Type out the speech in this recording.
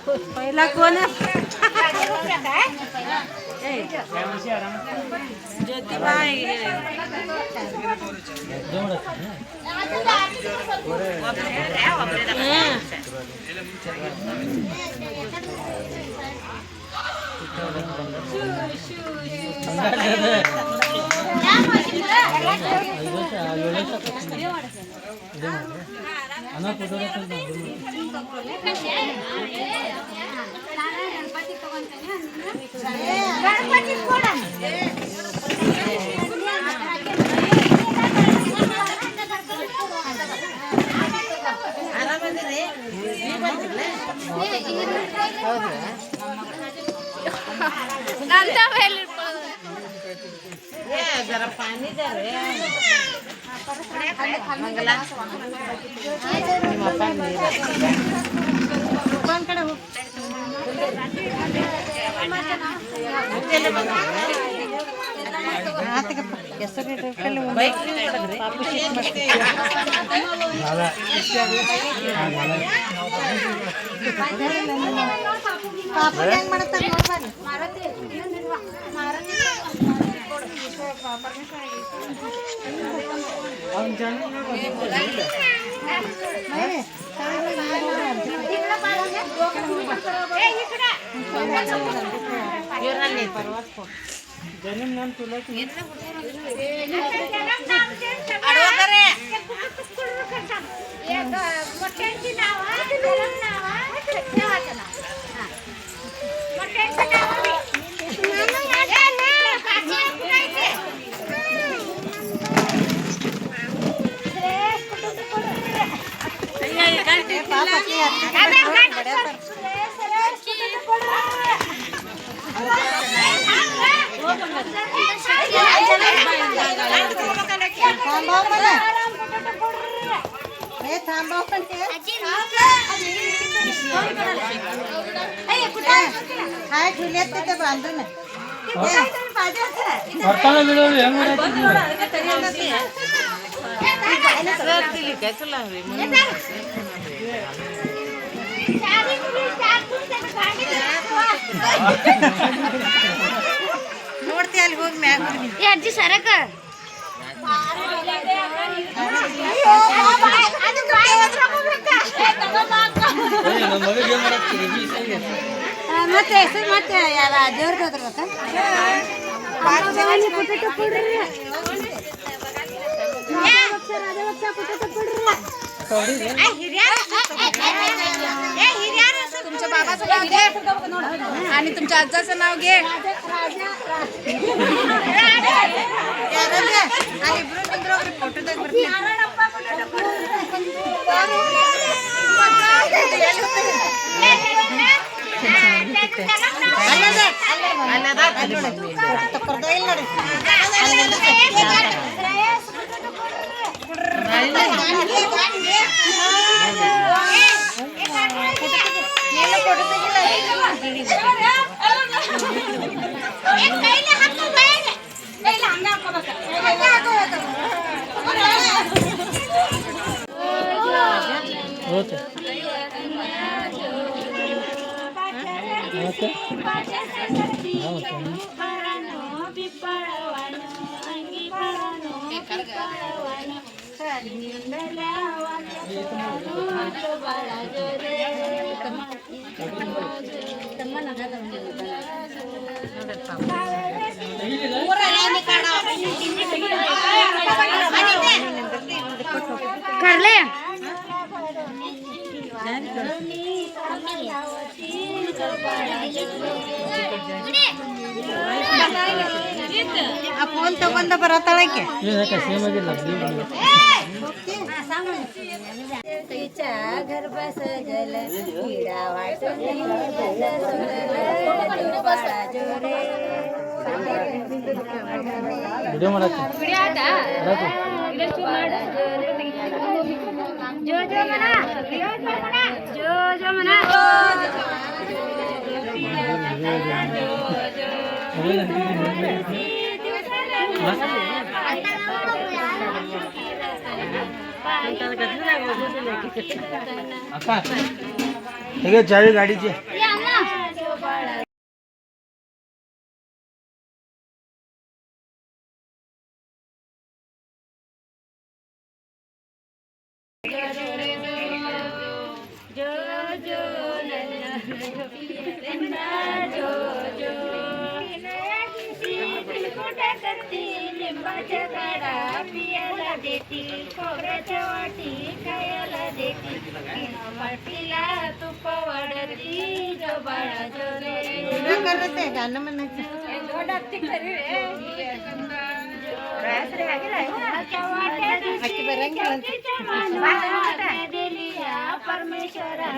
पहिला कोण ज्योतिबाई जरा पानी दे रे मंगला कौन कड़े हो हाथ के केसर रे पहले बाइक पापू शीट मत पापू ಹೆಂಗ್ ಮಾಡ್ತಾರೆ ನೋಡ್ಬಾರಿ ಮಾರತಿ ಮಾರತಿ हम जाने जन्म नाम तुला ನೋಡ್ತಿ ಅಲ್ಲಿ ಹೋಗಿ ಮ್ಯಾಗ ಅಜ್ಜಿ ಸರಕ ಮತ್ತೆ ಹೆಸರು ಮತ್ತೆ ಯಾವ ದೇವ್ರದ್ದು ಅದ್ರಕ್ಕ तुमच्या बाबाचं नाव घे आणि तुमच्या आजाचं नाव घे फोटो करले ಆ ಫೋನ್ ತಗೊಂಡ ಬರತಾಳಕ್ಕೆ तिच्या घर बसगल किडा वाटून व्हिडिओ ಮಾಡಕ್ಕೆ व्हिडिओ ಆಟ ಇದಷ್ಟು ಮಾಡ ಜೋ ಜೋ ಮನ ಜೋ ಜೋ ಮನ अक्का ठीक आहे चावी गाडीची छोट्या करती लिंबाच्या गाडा पियाला देती खोबऱ्याच्या वाटी खायला देती वाटीला तुप वाढती जो बाळा जो करत आहे गाणं म्हणायचं परमेश्वरा